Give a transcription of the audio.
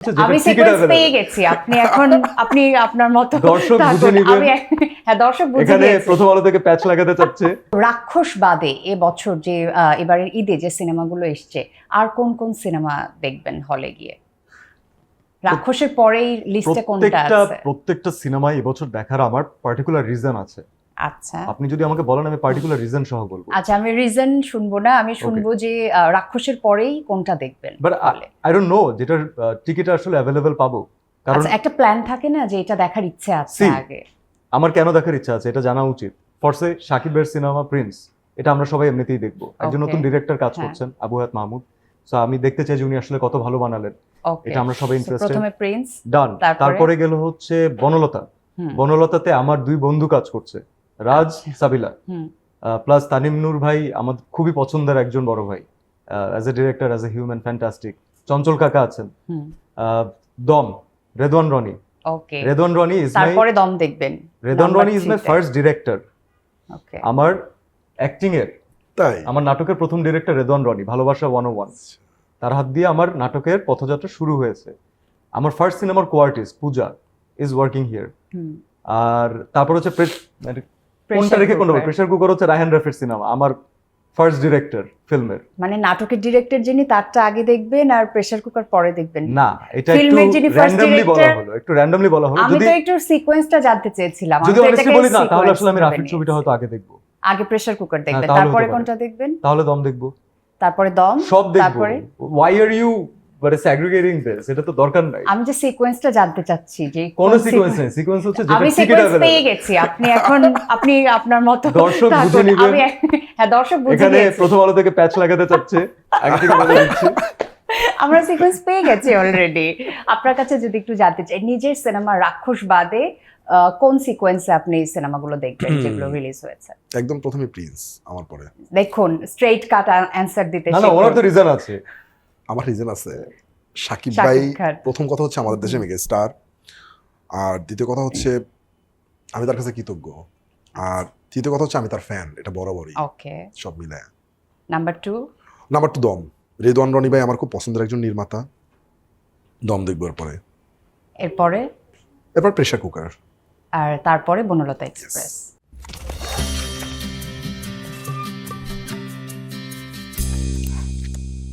আমি সিকোয়েন্স পেয়ে গেছি, আপনি এখন আপনি আপনার মতো দর্শক বুঝে নেবেন। হ্যাঁ, দর্শক বুঝে এখানে গেছে। প্রথম আলো থেকে প্যাচ লাগাতে চাচ্ছে। রাক্ষস বাদে এবছর যে এবারের ঈদে যে সিনেমাগুলো এসছে, আর কোন কোন সিনেমা দেখবেন হলে গিয়ে? রাক্ষসের পরেই লিস্টে কোনটা আছে? প্রত্যেকটা সিনেমাই এবছর দেখার আমার পার্টিকুলার রিজন আছে। আচ্ছা আপনি যদি আমাকে বলেন আমি পার্টিকুলার রিজন সহ বলবো। আচ্ছা, আমি রিজন শুনবো না, আমি শুনবো যে রাক্ষসের পরেই কোনটা দেখবেন বাট হলে। আই ডোন্ট নো যেটার টিকিট আসলে অ্যাভেলেবল পাবো, কারণ আচ্ছা, একটা প্ল্যান থাকে না যে এটা দেখার ইচ্ছে আছে See, আগে। আমার কেন দেখার ইচ্ছা আছে এটা জানা উচিত। ফরসে শাকিবের সিনেমা প্রিন্স, এটা আমরা সবাই এমনিতেই দেখবো। একজন Okay. নতুন ডিরেক্টর কাজ হ্যাঁ। করছেন, আবু হায়াত মাহমুদ। সো আমি দেখতে চাই যে উনি আসলে কত ভালো বানালেন। ওকে, এটা আমরা সবাই ইন্টারেস্টেড। প্রথমে প্রিন্স, ডান। তারপরে? তারপরে গেল হচ্ছে বনলতা। হুম। বনলতাতে আমার দুই বন্ধু কাজ করছে, রাজ সাবিলা হুম। প্লাস তানিম নূর ভাই, আমার খুবই পছন্দের একজন বড় ভাই, as a director, as a human, fantastic. Chanchal কাকা আছেন। হুম। Dum, Redoan Rony. Okay, Redoan Rony is my তারপরে দম দেখবেন। Redoan Rony is my first director. Okay, আমার অ্যাক্টিং এর, তাই আমার নাটকের প্রথম ডিরেক্টর রেদওয়ান রনি, ভালোবাসা 101। তার হাত দিয়ে আমার নাটকের পথযাত্রা শুরু হয়েছে। আমার ফার্স্ট সিনেমার কোয়ার্টিস্ট পূজা ইজ ওয়ার্কিং হিয়ার। হুম। আর তারপর হচ্ছে কোনটা রেখে কোনটা, প্রেসার কুকার হচ্ছে রায়হান রাফির সিনেমা, আমার ফার্স্ট ডিরেক্টর ফিল্মের। মানে নাটকের ডিরেক্টর যিনি তারটা আগে দেখবেন আর প্রেসার কুকার পরে দেখবেন? না, এটা একটু ফিল্মের যিনি ফার্স্ট র্যান্ডমলি বলা ডিরেক্টর, হলো, একটু র্যান্ডমলি বলা হলো। আমি যদি তো একটু সিকোয়েন্সটা জানতে চেয়েছিলাম। যদি আমি তো অনেস্টলি এটাকে বলি না, তাহলে sequence আসলে আমি ধরে রাফির ছবিটা নিয়েছি। হয়তো আগে দেখবো। আগে প্রেসার কুকার দেখবেন, তাহলে তারপরে হতে পারে। কোনটা দেখবেন? তাহলে দম দেখবো, তারপরে দম, সব দেখবো। তারপরে? Why are you but segregating this? এটা তো দরকার নাই। আমি যে সিকোয়েন্সটা জানতে চাচ্ছি যে কোন সিকোয়েন্স নেই, সিকোয়েন্স হচ্ছে যেটা আমি টিকিট সিকোয়েন্স পেয়ে অ্যাভেলেবল। গেছি, আপনি এখন আপনি আপনার মতো দর্শক থাকুন। বুঝে নেবেন। হ্যাঁ, দর্শক বুঝে এখানে গেছে। প্রথম আলো থেকে প্যাচ লাগাতে চাচ্ছে, আগে থেকে বলে দিচ্ছি। আমরা সিকোয়েন্স পেয়ে গেছি অলরেডি। আপনার কাছে যদি একটু জানতে চাই, নিজের সিনেমা রাক্ষস বাদে কোন সিকোয়েন্সে আপনি সিনেমাগুলো দেখবেন যেগুলো রিলিজ হয়েছে? একদম প্রথমে প্রিন্স, আমার পরে। দেখুন, স্ট্রেইট কাট অ্যানসার দিতে না না, শিখুন। ওনার তো রিজন আছে। আমার রিজন আছে। সাকিব শাকিব ভাই খান। প্রথম কথা হচ্ছে আমাদের দেশে মেগা স্টার, আর দ্বিতীয় কথা হচ্ছে আমি তার কাছে কৃতজ্ঞ, আর তৃতীয় কথা হচ্ছে আমি তার ফ্যান, এটা বরাবরই। ওকে, সব মিলায়। নাম্বার 2? নাম্বার 2 দম। রেদওয়ান রনি ভাই আমার খুব পছন্দের একজন নির্মাতা। দম দেখবো এরপরে। এরপরে? এরপর প্রেসার কুকার। আর তারপরে বনলতা এক্সপ্রেস।